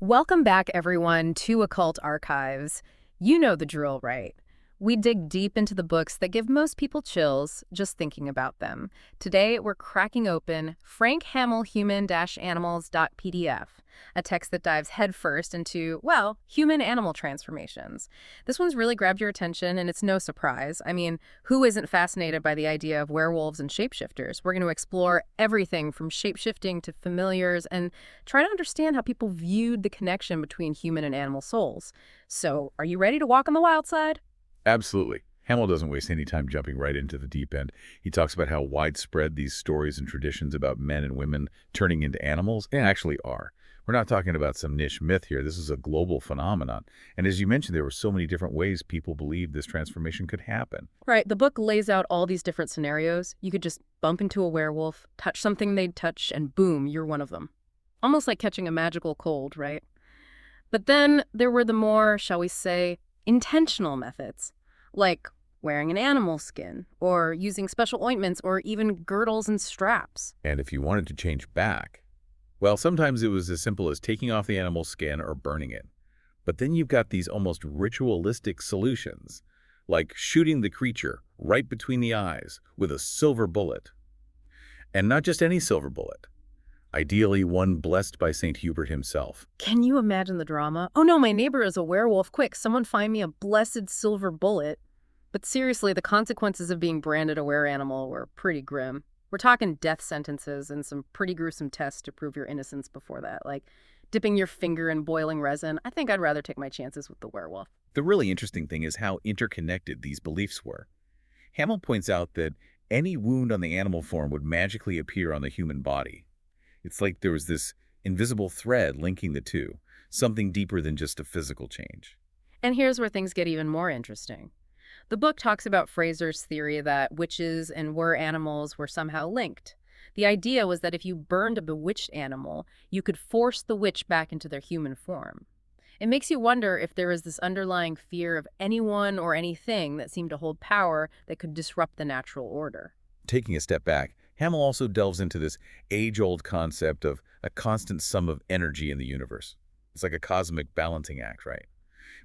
Welcome back, everyone, to Occult Archives. You know the drill, right? We dig deep into the books that give most people chills just thinking about them. Today, we're cracking open Frank Hamel Human-Animals.pdf, a text that dives headfirst into, well, human-animal transformations. This one's really grabbed your attention, and it's no surprise. I mean, who isn't fascinated by the idea of werewolves and shapeshifters? We're going to explore everything from shapeshifting to familiars and try to understand how people viewed the connection between human and animal souls. So, are you ready to walk on the wild side? Absolutely. Hamill doesn't waste any time jumping right into the deep end. He talks about how widespread these stories and traditions about men and women turning into animals actually are. We're not talking about some niche myth here. This is a global phenomenon. And as you mentioned, there were so many different ways people believed this transformation could happen. Right, the book lays out all these different scenarios. You could just bump into a werewolf, touch something they'd touch, and boom, you're one of them. Almost like catching a magical cold, right? But then there were the more, shall we say, intentional methods, like wearing an animal skin, or using special ointments, or even girdles and straps. And if you wanted to change back, well, sometimes it was as simple as taking off the animal's skin or burning it. But then you've got these almost ritualistic solutions, like shooting the creature right between the eyes with a silver bullet. And not just any silver bullet. Ideally one blessed by St. Hubert himself. Can you imagine the drama? Oh no, my neighbor is a werewolf. Quick, someone find me a blessed silver bullet. But seriously, the consequences of being branded a were-animal were pretty grim. We're talking death sentences and some pretty gruesome tests to prove your innocence before that, like dipping your finger in boiling resin. I think I'd rather take my chances with the werewolf. The really interesting thing is how interconnected these beliefs were. Hamill points out that any wound on the animal form would magically appear on the human body. It's like there was this invisible thread linking the two, something deeper than just a physical change. And here's where things get even more interesting. The book talks about Fraser's theory that witches and were-animals were somehow linked. The idea was that if you burned a bewitched animal, you could force the witch back into their human form. It makes you wonder if there is this underlying fear of anyone or anything that seemed to hold power that could disrupt the natural order. Taking a step back, Hamill also delves into this age-old concept of a constant sum of energy in the universe. It's like a cosmic balancing act, right?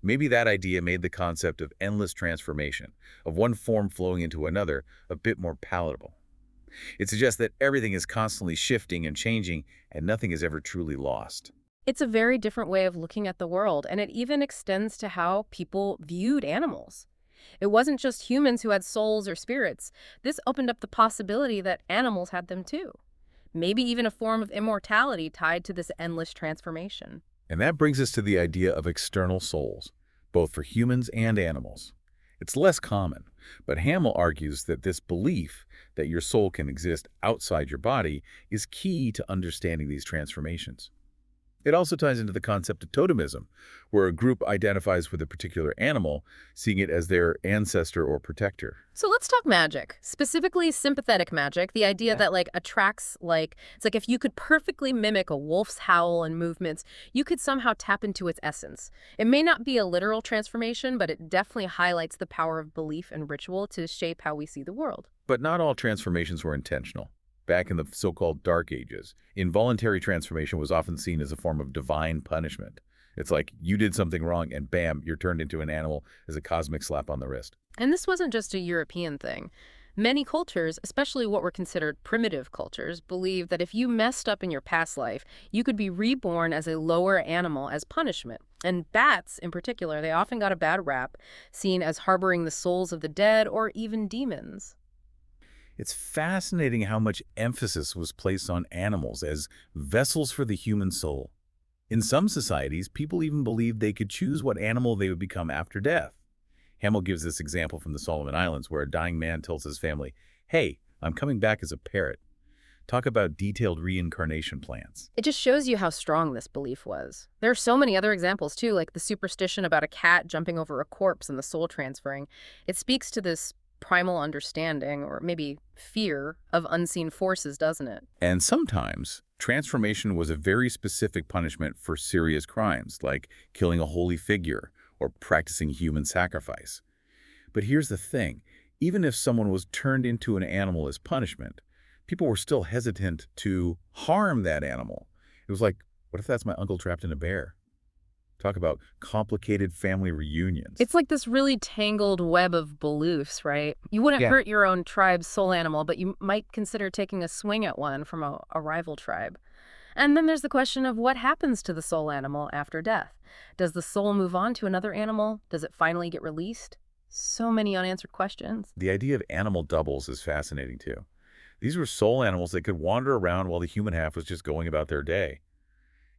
Maybe that idea made the concept of endless transformation, of one form flowing into another, a bit more palatable. It suggests that everything is constantly shifting and changing, and nothing is ever truly lost. It's a very different way of looking at the world, and it even extends to how people viewed animals. It wasn't just humans who had souls or spirits. This opened up the possibility that animals had them too. Maybe even a form of immortality tied to this endless transformation. And that brings us to the idea of external souls, both for humans and animals. It's less common, but Hamill argues that this belief that your soul can exist outside your body is key to understanding these transformations. It also ties into the concept of totemism, where a group identifies with a particular animal, seeing it as their ancestor or protector. So let's talk magic, specifically sympathetic magic, the idea that attracts it's like if you could perfectly mimic a wolf's howl and movements, you could somehow tap into its essence. It may not be a literal transformation, but it definitely highlights the power of belief and ritual to shape how we see the world. But not all transformations were intentional. Back in the so-called Dark Ages, involuntary transformation was often seen as a form of divine punishment. It's like you did something wrong and bam, you're turned into an animal as a cosmic slap on the wrist. And this wasn't just a European thing. Many cultures, especially what were considered primitive cultures, believed that if you messed up in your past life, you could be reborn as a lower animal as punishment. And bats, in particular, they often got a bad rap, seen as harboring the souls of the dead or even demons. It's fascinating how much emphasis was placed on animals as vessels for the human soul. In some societies, people even believed they could choose what animal they would become after death. Hamill gives this example from the Solomon Islands, where a dying man tells his family, "Hey, I'm coming back as a parrot." Talk about detailed reincarnation plans. It just shows you how strong this belief was. There are so many other examples, too, like the superstition about a cat jumping over a corpse and the soul transferring. It speaks to this primal understanding, or maybe fear, of unseen forces, doesn't it? And sometimes, transformation was a very specific punishment for serious crimes, like killing a holy figure or practicing human sacrifice. But here's the thing. Even if someone was turned into an animal as punishment, people were still hesitant to harm that animal. It was like, what if that's my uncle trapped in a bear? Talk about complicated family reunions. It's like this really tangled web of beliefs, right? You wouldn't Yeah. hurt your own tribe's soul animal, but you might consider taking a swing at one from a rival tribe. And then there's the question of what happens to the soul animal after death. Does the soul move on to another animal? Does it finally get released? So many unanswered questions. The idea of animal doubles is fascinating too. These were soul animals that could wander around while the human half was just going about their day.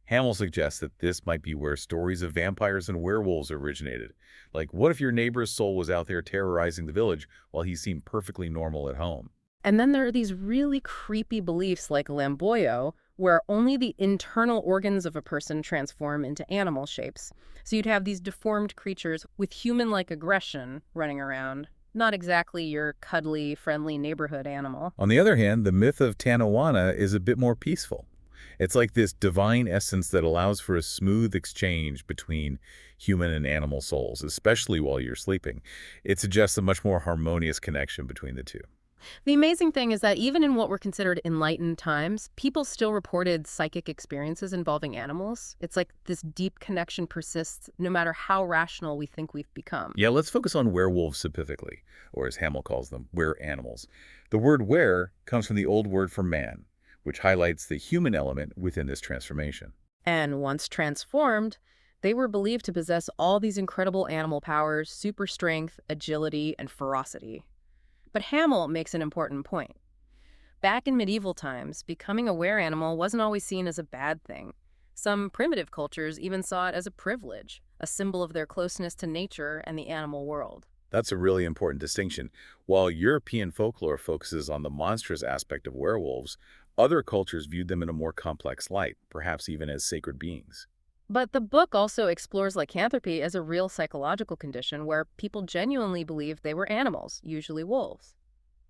Hamel suggests that this might be where stories of vampires and werewolves originated. Like, what if your neighbor's soul was out there terrorizing the village while he seemed perfectly normal at home? And then there are these really creepy beliefs like Lamboyo, where only the internal organs of a person transform into animal shapes. So you'd have these deformed creatures with human-like aggression running around. Not exactly your cuddly, friendly neighborhood animal. On the other hand, the myth of Tanawana is a bit more peaceful. It's like this divine essence that allows for a smooth exchange between human and animal souls, especially while you're sleeping. It suggests a much more harmonious connection between the two. The amazing thing is that even in what were considered enlightened times, people still reported psychic experiences involving animals. It's like this deep connection persists no matter how rational we think we've become. Yeah, let's focus on werewolves specifically, or as Hamel calls them, were-animals. The word were comes from the old word for man, which highlights the human element within this transformation. And once transformed, they were believed to possess all these incredible animal powers, super strength, agility, and ferocity. But Hamel makes an important point. Back in medieval times, becoming a were-animal wasn't always seen as a bad thing. Some primitive cultures even saw it as a privilege, a symbol of their closeness to nature and the animal world. That's a really important distinction. While European folklore focuses on the monstrous aspect of werewolves, other cultures viewed them in a more complex light, perhaps even as sacred beings. But the book also explores lycanthropy as a real psychological condition where people genuinely believe they were animals, usually wolves.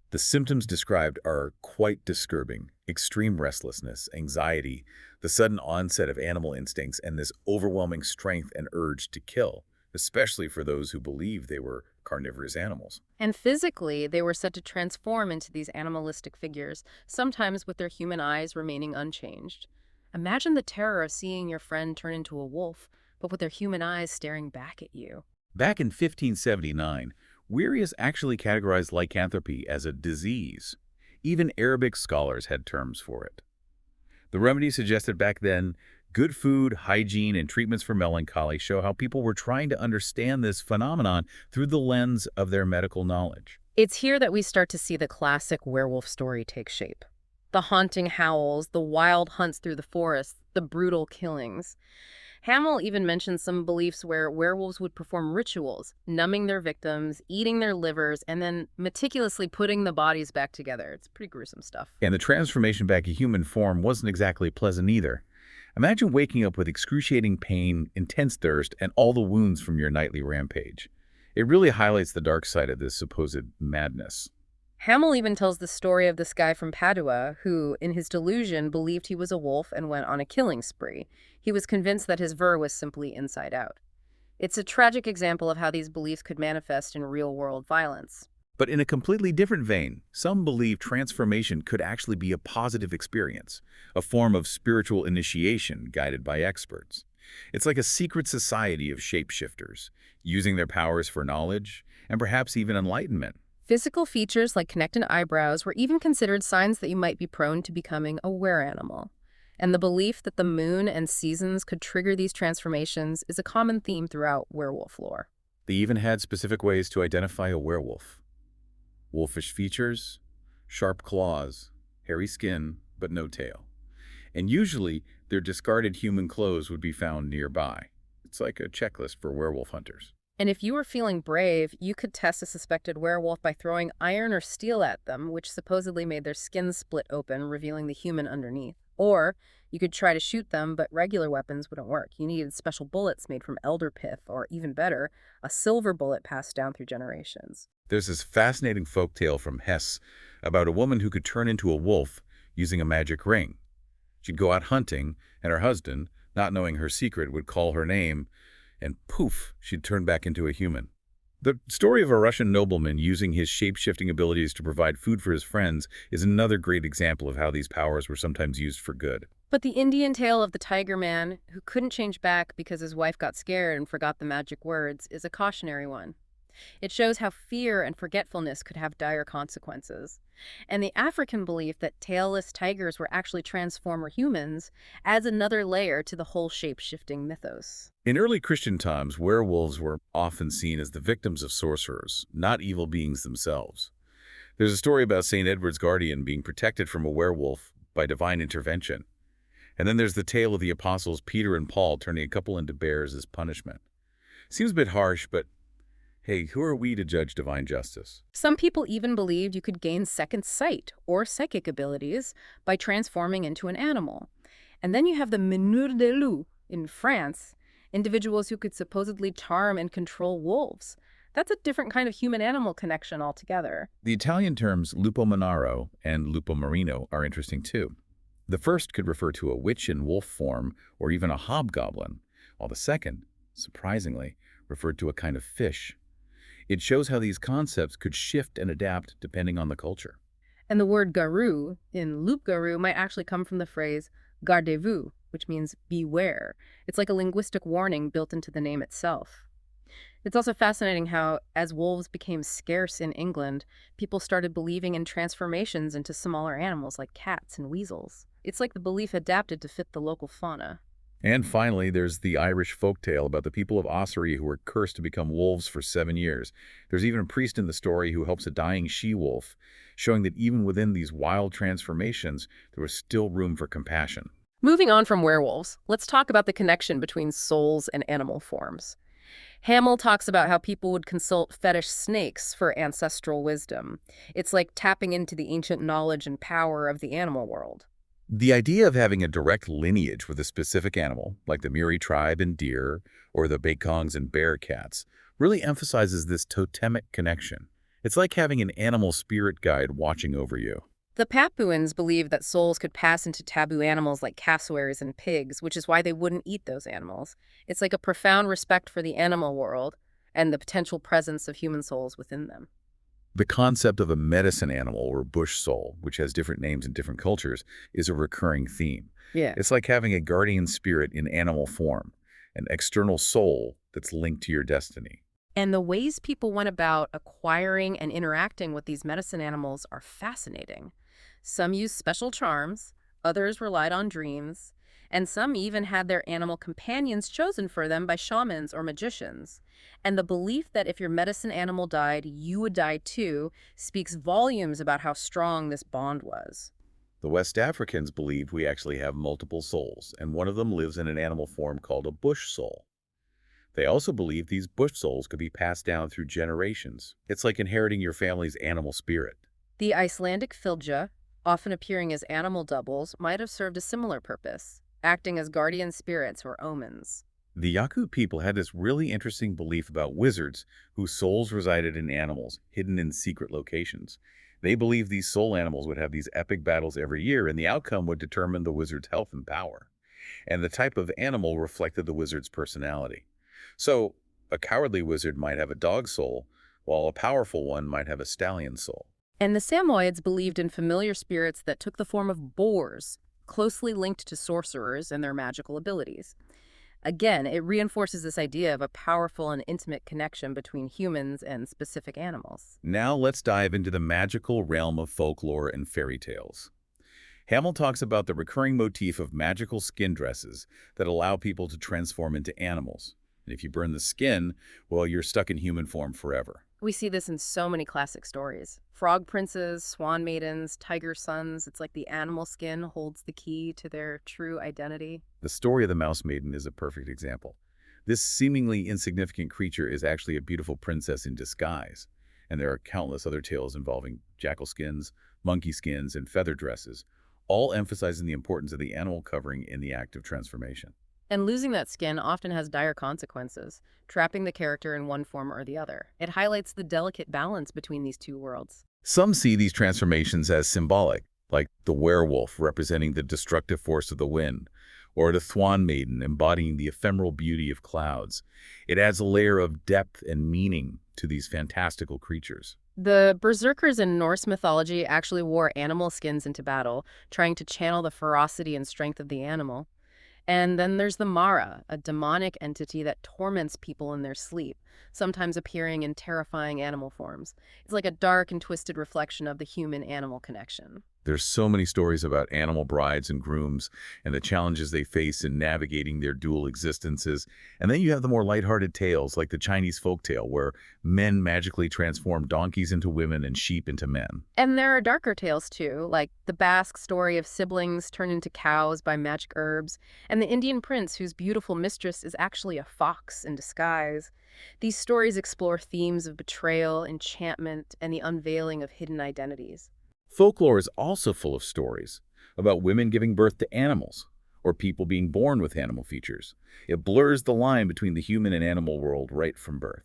The symptoms described are quite disturbing: extreme restlessness, anxiety, the sudden onset of animal instincts, and this overwhelming strength and urge to kill, especially for those who believe they were carnivorous animals. And physically, they were said to transform into these animalistic figures, sometimes with their human eyes remaining unchanged. Imagine the terror of seeing your friend turn into a wolf, but with their human eyes staring back at you. Back in 1579, Werius actually categorized lycanthropy as a disease. Even Arabic scholars had terms for it. The remedies suggested back then, good food, hygiene, and treatments for melancholy show how people were trying to understand this phenomenon through the lens of their medical knowledge. It's here that we start to see the classic werewolf story take shape. The haunting howls, the wild hunts through the forest, the brutal killings. Hamel even mentions some beliefs where werewolves would perform rituals, numbing their victims, eating their livers, and then meticulously putting the bodies back together. It's pretty gruesome stuff. And the transformation back to human form wasn't exactly pleasant either. Imagine waking up with excruciating pain, intense thirst, and all the wounds from your nightly rampage. It really highlights the dark side of this supposed madness. Hamel even tells the story of this guy from Padua who, in his delusion, believed he was a wolf and went on a killing spree. He was convinced that his ver was simply inside out. It's a tragic example of how these beliefs could manifest in real-world violence. But in a completely different vein, some believe transformation could actually be a positive experience, a form of spiritual initiation guided by experts. It's like a secret society of shapeshifters, using their powers for knowledge and perhaps even enlightenment. Physical features like connected eyebrows were even considered signs that you might be prone to becoming a were-animal. And the belief that the moon and seasons could trigger these transformations is a common theme throughout werewolf lore. They even had specific ways to identify a werewolf. Wolfish features, sharp claws, hairy skin, but no tail. And usually, their discarded human clothes would be found nearby. It's like a checklist for werewolf hunters. And if you were feeling brave, you could test a suspected werewolf by throwing iron or steel at them, which supposedly made their skin split open, revealing the human underneath. Or you could try to shoot them, but regular weapons wouldn't work. You needed special bullets made from elder pith, or even better, a silver bullet passed down through generations. There's this fascinating folktale from Hesse about a woman who could turn into a wolf using a magic ring. She'd go out hunting, and her husband, not knowing her secret, would call her name, and poof, she'd turn back into a human. The story of a Russian nobleman using his shape-shifting abilities to provide food for his friends is another great example of how these powers were sometimes used for good. But the Indian tale of the tiger man who couldn't change back because his wife got scared and forgot the magic words is a cautionary one. It shows how fear and forgetfulness could have dire consequences. And the African belief that tailless tigers were actually transformer humans adds another layer to the whole shape-shifting mythos. In early Christian times, werewolves were often seen as the victims of sorcerers, not evil beings themselves. There's a story about St. Edward's guardian being protected from a werewolf by divine intervention. And then there's the tale of the apostles Peter and Paul turning a couple into bears as punishment. Seems a bit harsh, but hey, who are we to judge divine justice? Some people even believed you could gain second sight or psychic abilities by transforming into an animal. And then you have the meneurs de loup in France, individuals who could supposedly charm and control wolves. That's a different kind of human-animal connection altogether. The Italian terms lupo monaro and lupo marino are interesting too. The first could refer to a witch in wolf form or even a hobgoblin, while the second, surprisingly, referred to a kind of fish. It shows how these concepts could shift and adapt depending on the culture. And the word garou in loup-garou might actually come from the phrase gardez-vous, which means beware. It's like a linguistic warning built into the name itself. It's also fascinating how, as wolves became scarce in England, people started believing in transformations into smaller animals like cats and weasels. It's like the belief adapted to fit the local fauna. And finally, there's the Irish folktale about the people of Ossory who were cursed to become wolves for 7 years. There's even a priest in the story who helps a dying she-wolf, showing that even within these wild transformations, there was still room for compassion. Moving on from werewolves, let's talk about the connection between souls and animal forms. Hamel talks about how people would consult fetish snakes for ancestral wisdom. It's like tapping into the ancient knowledge and power of the animal world. The idea of having a direct lineage with a specific animal, like the Muri tribe and deer, or the Bekongs and bear cats, really emphasizes this totemic connection. It's like having an animal spirit guide watching over you. The Papuans believed that souls could pass into taboo animals like cassowaries and pigs, which is why they wouldn't eat those animals. It's like a profound respect for the animal world and the potential presence of human souls within them. The concept of a medicine animal or bush soul, which has different names in different cultures, is a recurring theme. Yeah. It's like having a guardian spirit in animal form, an external soul that's linked to your destiny. And the ways people went about acquiring and interacting with these medicine animals are fascinating. Some used special charms, others relied on dreams, and some even had their animal companions chosen for them by shamans or magicians. And the belief that if your medicine animal died, you would die too, speaks volumes about how strong this bond was. The West Africans believed we actually have multiple souls, and one of them lives in an animal form called a bush soul. They also believed these bush souls could be passed down through generations. It's like inheriting your family's animal spirit. The Icelandic Fylgja, often appearing as animal doubles, might have served a similar purpose, acting as guardian spirits or omens. The Yakut people had this really interesting belief about wizards whose souls resided in animals, hidden in secret locations. They believed these soul animals would have these epic battles every year, and the outcome would determine the wizard's health and power. And the type of animal reflected the wizard's personality. So, a cowardly wizard might have a dog soul, while a powerful one might have a stallion soul. And the Samoyeds believed in familiar spirits that took the form of boars, closely linked to sorcerers and their magical abilities. Again, it reinforces this idea of a powerful and intimate connection between humans and specific animals. Now let's dive into the magical realm of folklore and fairy tales. Hamel talks about the recurring motif of magical skin dresses that allow people to transform into animals. And if you burn the skin, well, you're stuck in human form forever. We see this in so many classic stories. Frog princes, swan maidens, tiger sons. It's like the animal skin holds the key to their true identity. The story of the Mouse Maiden is a perfect example. This seemingly insignificant creature is actually a beautiful princess in disguise. And there are countless other tales involving jackal skins, monkey skins, and feather dresses, all emphasizing the importance of the animal covering in the act of transformation. And losing that skin often has dire consequences, trapping the character in one form or the other. It highlights the delicate balance between these two worlds. Some see these transformations as symbolic, like the werewolf representing the destructive force of the wind, or the Thwan maiden embodying the ephemeral beauty of clouds. It adds a layer of depth and meaning to these fantastical creatures. The berserkers in Norse mythology actually wore animal skins into battle, trying to channel the ferocity and strength of the animal. And then there's the Mara, a demonic entity that torments people in their sleep, sometimes appearing in terrifying animal forms. It's like a dark and twisted reflection of the human-animal connection. There's so many stories about animal brides and grooms and the challenges they face in navigating their dual existences. And then you have the more lighthearted tales like the Chinese folktale where men magically transform donkeys into women and sheep into men. And there are darker tales too, like the Basque story of siblings turned into cows by magic herbs, and the Indian prince whose beautiful mistress is actually a fox in disguise. These stories explore themes of betrayal, enchantment, and the unveiling of hidden identities. Folklore is also full of stories about women giving birth to animals or people being born with animal features. It blurs the line between the human and animal world right from birth.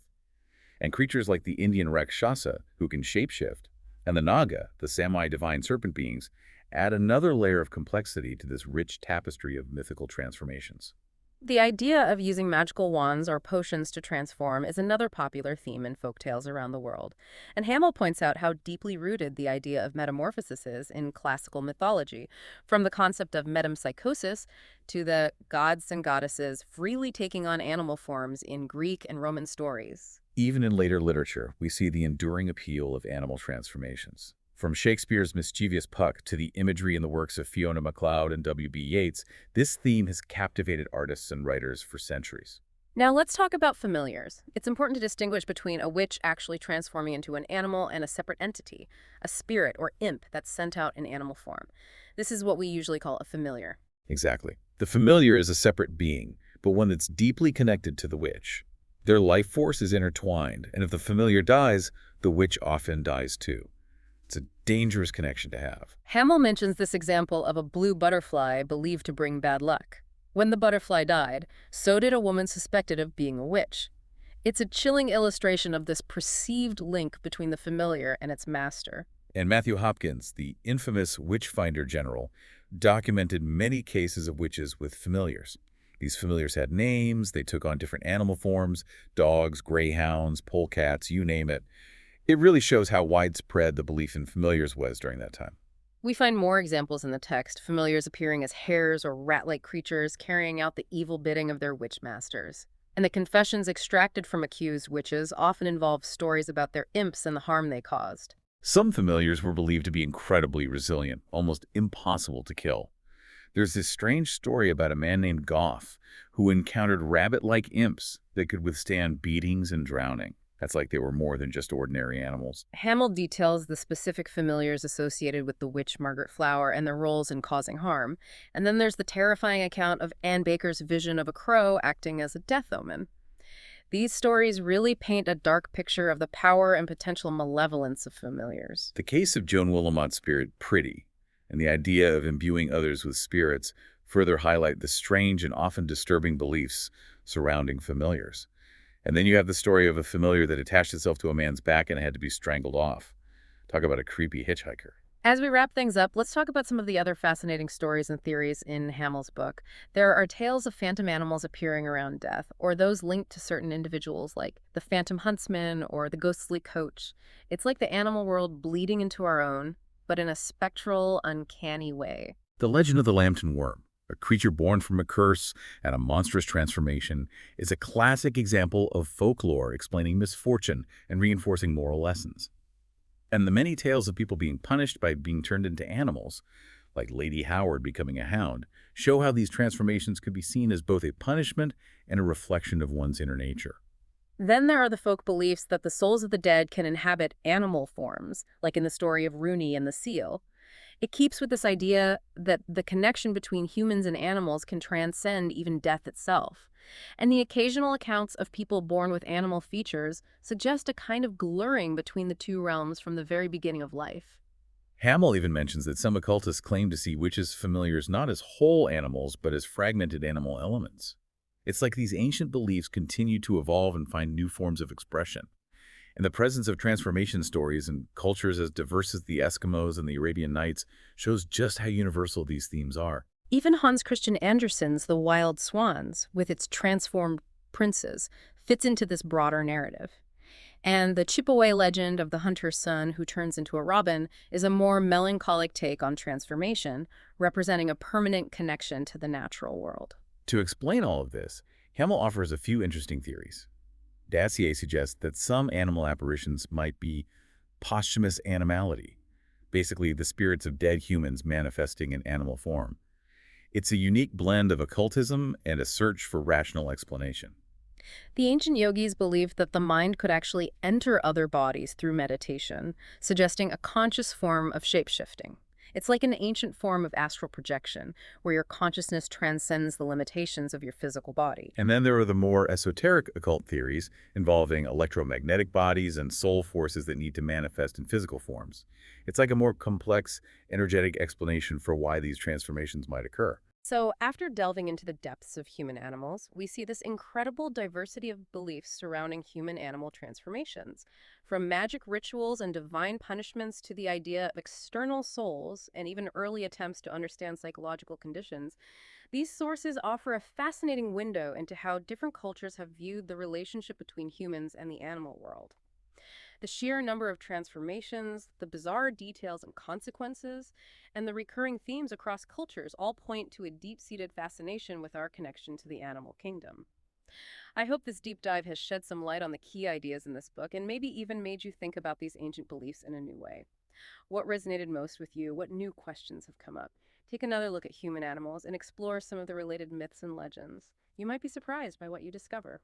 And creatures like the Indian Rakshasa, who can shapeshift, and the Naga, the semi-divine serpent beings, add another layer of complexity to this rich tapestry of mythical transformations. The idea of using magical wands or potions to transform is another popular theme in folktales around the world, and Hamel points out how deeply rooted the idea of metamorphosis is in classical mythology, from the concept of metempsychosis to the gods and goddesses freely taking on animal forms in Greek and Roman stories. Even in later literature, we see the enduring appeal of animal transformations. From Shakespeare's mischievous Puck to the imagery in the works of Fiona MacLeod and W.B. Yeats, this theme has captivated artists and writers for centuries. Now let's talk about familiars. It's important to distinguish between a witch actually transforming into an animal and a separate entity, a spirit or imp that's sent out in animal form. This is what we usually call a familiar. Exactly. The familiar is a separate being, but one that's deeply connected to the witch. Their life force is intertwined, and if the familiar dies, the witch often dies too. It's a dangerous connection to have. Hamel mentions this example of a blue butterfly believed to bring bad luck. When the butterfly died, so did a woman suspected of being a witch. It's a chilling illustration of this perceived link between the familiar and its master. And Matthew Hopkins, the infamous witch-finder general, documented many cases of witches with familiars. These familiars had names, they took on different animal forms, dogs, greyhounds, polecats, you name it. It really shows how widespread the belief in familiars was during that time. We find more examples in the text, familiars appearing as hares or rat-like creatures carrying out the evil bidding of their witch masters. And the confessions extracted from accused witches often involve stories about their imps and the harm they caused. Some familiars were believed to be incredibly resilient, almost impossible to kill. There's this strange story about a man named Goff who encountered rabbit-like imps that could withstand beatings and drowning. That's like they were more than just ordinary animals. Hamel details the specific familiars associated with the witch Margaret Flower and their roles in causing harm. And then there's the terrifying account of Anne Baker's vision of a crow acting as a death omen. These stories really paint a dark picture of the power and potential malevolence of familiars. The case of Joan Willamott's spirit, Pretty, and the idea of imbuing others with spirits further highlight the strange and often disturbing beliefs surrounding familiars. And then you have the story of a familiar that attached itself to a man's back and had to be strangled off. Talk about a creepy hitchhiker. As we wrap things up, let's talk about some of the other fascinating stories and theories in Hamel's book. There are tales of phantom animals appearing around death, or those linked to certain individuals like the phantom huntsman or the ghostly coach. It's like the animal world bleeding into our own, but in a spectral, uncanny way. The legend of the Lambton worm, a creature born from a curse and a monstrous transformation, is a classic example of folklore explaining misfortune and reinforcing moral lessons. And the many tales of people being punished by being turned into animals, like Lady Howard becoming a hound, show how these transformations could be seen as both a punishment and a reflection of one's inner nature. Then there are the folk beliefs that the souls of the dead can inhabit animal forms, like in the story of Rooney and the seal. It keeps with this idea that the connection between humans and animals can transcend even death itself. And the occasional accounts of people born with animal features suggest a kind of blurring between the two realms from the very beginning of life. Hamel even mentions that some occultists claim to see witches' familiars not as whole animals, but as fragmented animal elements. It's like these ancient beliefs continue to evolve and find new forms of expression. And the presence of transformation stories in cultures as diverse as the Eskimos and the Arabian Nights shows just how universal these themes are. Even Hans Christian Andersen's The Wild Swans, with its transformed princes, fits into this broader narrative. And the Chippewa legend of the hunter's son who turns into a robin is a more melancholic take on transformation, representing a permanent connection to the natural world. To explain all of this, Hamel offers a few interesting theories. Dacier suggests that some animal apparitions might be posthumous animality, basically the spirits of dead humans manifesting in animal form. It's a unique blend of occultism and a search for rational explanation. The ancient yogis believed that the mind could actually enter other bodies through meditation, suggesting a conscious form of shapeshifting. It's like an ancient form of astral projection, where your consciousness transcends the limitations of your physical body. And then there are the more esoteric occult theories involving electromagnetic bodies and soul forces that need to manifest in physical forms. It's like a more complex, energetic explanation for why these transformations might occur. So, after delving into the depths of human animals, we see this incredible diversity of beliefs surrounding human animal transformations. From magic rituals and divine punishments to the idea of external souls and even early attempts to understand psychological conditions, these sources offer a fascinating window into how different cultures have viewed the relationship between humans and the animal world. The sheer number of transformations, the bizarre details and consequences, and the recurring themes across cultures all point to a deep-seated fascination with our connection to the animal kingdom. I hope this deep dive has shed some light on the key ideas in this book and maybe even made you think about these ancient beliefs in a new way. What resonated most with you? What new questions have come up? Take another look at human animals and explore some of the related myths and legends. You might be surprised by what you discover.